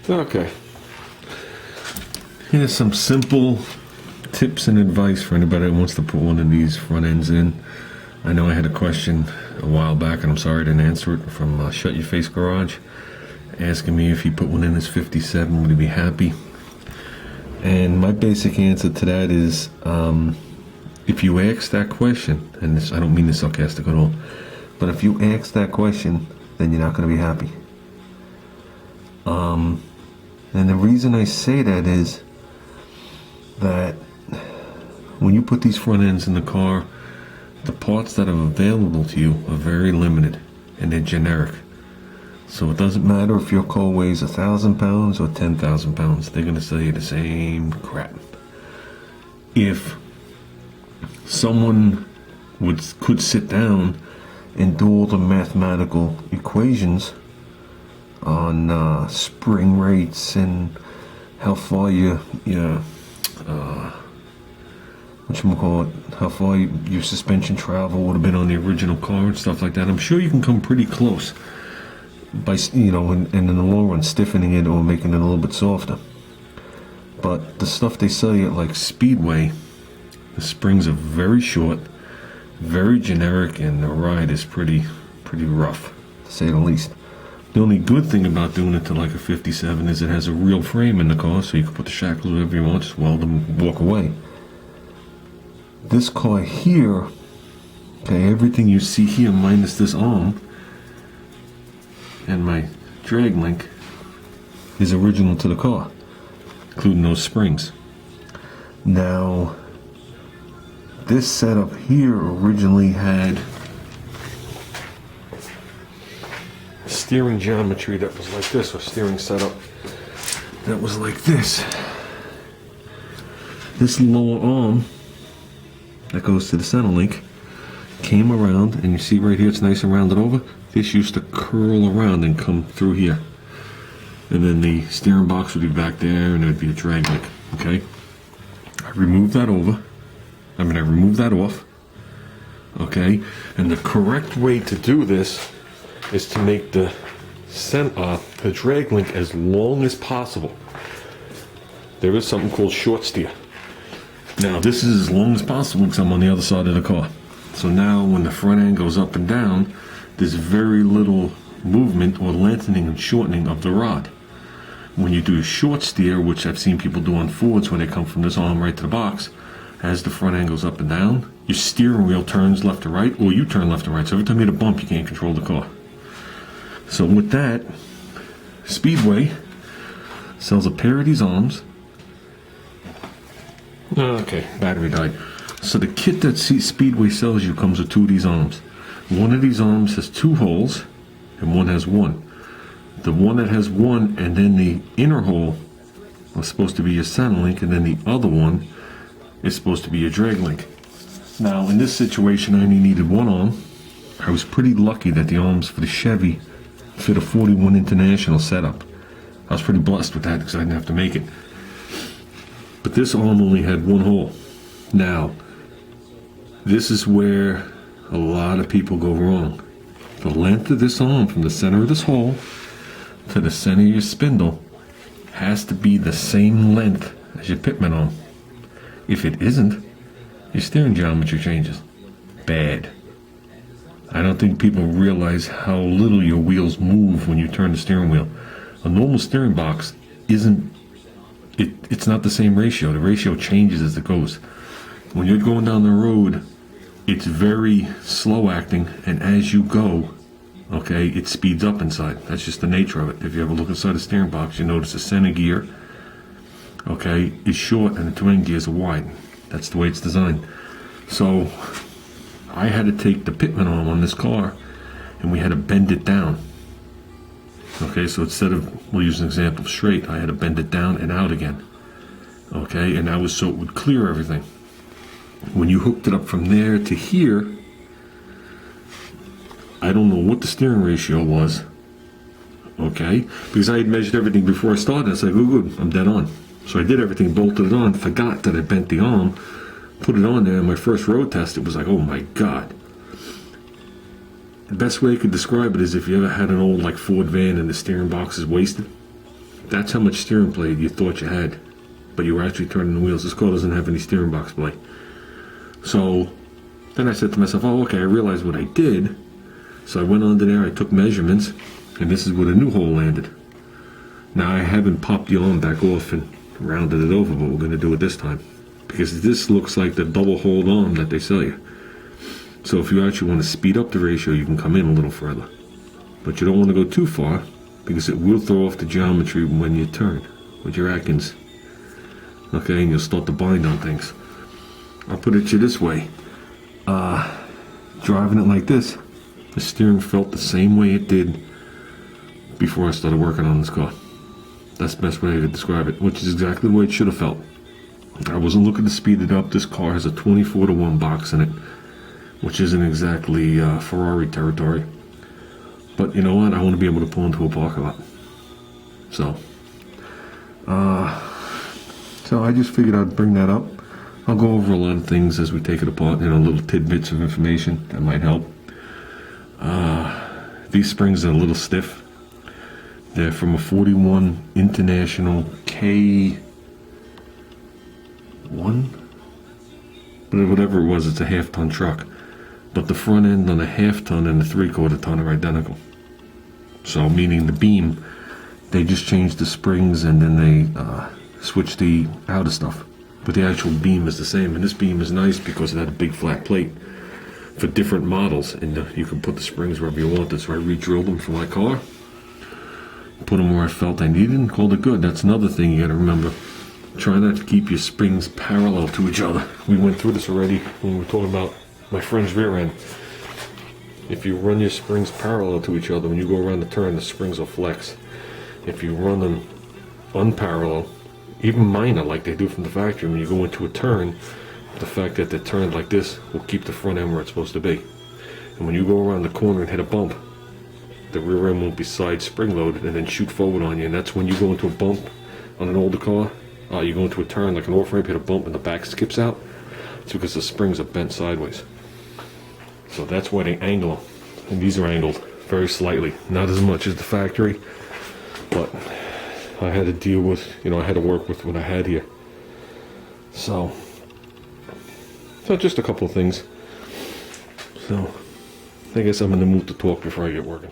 Okay. Here's some simple tips and advice for anybody that wants to put one of these front ends in. I know I had a question a while back, and I'm sorry I didn't answer it, from Shut Your Face Garage, asking me if he put one in his 57, would he be happy? And my basic answer to that is, if you ask that question, and this, I don't mean this sarcastic at all, but if you ask that question, then you're not going to be happy. And the reason I say that is that when you put these front ends in the car, the parts that are available to you are very limited and they're generic. So it doesn't matter if your car weighs 1,000 pounds or 10,000 pounds, they're going to sell you the same crap. If someone could sit down and do all the mathematical equations on spring rates and how far how far your suspension travel would have been on the original car and stuff like that, I'm sure you can come pretty close by, and in the long run, stiffening it or making it a little bit softer. But the stuff they sell you at like Speedway, the springs are very short, very generic, and the ride is pretty rough, to say the least. The only good thing about doing it to like a 57 is it has a real frame in the car, so you can put the shackles wherever you want, just weld them, walk away. This car here, okay, everything you see here minus this arm and my drag link is original to the car, including those springs. Now, this setup here originally had steering geometry that was like this, or steering setup that was like this. This lower arm that goes to the center link came around, and you see right here it's nice and rounded over. This used to curl around and come through here, and then the steering box would be back there, and there would be a drag link. Okay, I removed that off. Okay, and the correct way to do this is to make the drag link as long as possible. There is something called short steer. Now this is as long as possible because I'm on the other side of the car. So now when the front end goes up and down, there's very little movement or lengthening and shortening of the rod. When you do a short steer, which I've seen people do on Fords when they come from this arm right to the box, as the front end goes up and down, your steering wheel turns left to right, or you turn left to right. So every time you hit a bump, you can't control the car. So with that, Speedway sells a pair of these arms. Okay, battery died. So the kit that Speedway sells you comes with two of these arms. One of these arms has two holes, and one has one. The one that has one, and then the inner hole was supposed to be your center link, and then the other one is supposed to be your drag link. Now, in this situation, I only needed one arm. I was pretty lucky that the arms for the Chevy fit a 41 International setup. I was pretty blessed with that because I didn't have to make it. But this arm only had one hole. Now, this is where a lot of people go wrong. The length of this arm from the center of this hole to the center of your spindle has to be the same length as your pitman arm. If it isn't, your steering geometry changes. Bad. I don't think people realize how little your wheels move when you turn the steering wheel. A normal steering box it's not the same ratio. The ratio changes as it goes. When you're going down the road, it's very slow acting, and as you go, okay, it speeds up inside. That's just the nature of it. If you ever look inside a steering box, you notice the center gear, okay, is short and the twin gears are wide. That's the way it's designed. So I had to take the pitman arm on this car and we had to bend it down. Okay, so instead of, we'll use an example of straight, I had to bend it down and out again. Okay, and that was so it would clear everything. When you hooked it up from there to here, I don't know what the steering ratio was. Okay, because I had measured everything before I started. I said, oh good, I'm dead on. So I did everything, bolted it on, forgot that I bent the arm, put it on there, and my first road test, it was like, oh my God. The best way I could describe it is if you ever had an old like Ford van and the steering box is wasted. That's how much steering blade you thought you had, but you were actually turning the wheels. This car doesn't have any steering box play. So then I said to myself, oh, okay, I realized what I did. So I went under there, I took measurements, and this is where the new hole landed. Now I haven't popped the arm back off and rounded it over, but we're going to do it this time, because this looks like the double hole arm that they sell you. So if you actually want to speed up the ratio, you can come in a little further, but you don't want to go too far, because it will throw off the geometry when you turn with your Atkins. Okay, and you'll start to bind on things. I'll put it to you this way. Driving it like this, the steering felt the same way it did before I started working on this car. That's the best way to describe it, which is exactly the way it should have felt. I wasn't looking to speed it up. This car has a 24-to-1 box in it, which isn't exactly Ferrari territory. But you know what? I want to be able to pull into a parking lot. So I just figured I'd bring that up. I'll go over a lot of things as we take it apart, little tidbits of information that might help. These springs are a little stiff. They're from a 41 International K1, but whatever it was, it's a half-ton truck. But the front end on a half-ton and a 3/4 ton are identical. So meaning the beam, they just changed the springs and then they switched the outer stuff. But the actual beam is the same, and this beam is nice because it had a big flat plate for different models, and you can put the springs wherever you wanted. So I re-drilled them for my car, put them where I felt I needed, and called it good. That's another thing you gotta remember. Try not to keep your springs parallel to each other. We went through this already when we were talking about my friend's rear end. If you run your springs parallel to each other, when you go around the turn, the springs will flex. If you run them unparallel, even minor like they do from the factory, when you go into a turn, the fact that they're turned like this will keep the front end where it's supposed to be. And when you go around the corner and hit a bump, the rear end won't be side spring loaded and then shoot forward on you. And that's when you go into a bump on an older car, you go into a turn like an off-ramp, hit a bump and the back skips out. It's because the springs are bent sideways. So that's why they angle them. And these are angled very slightly, not as much as the factory, but I had to deal with, I had to work with what I had here. So just a couple of things. So I guess I'm in the mood to talk before I get working.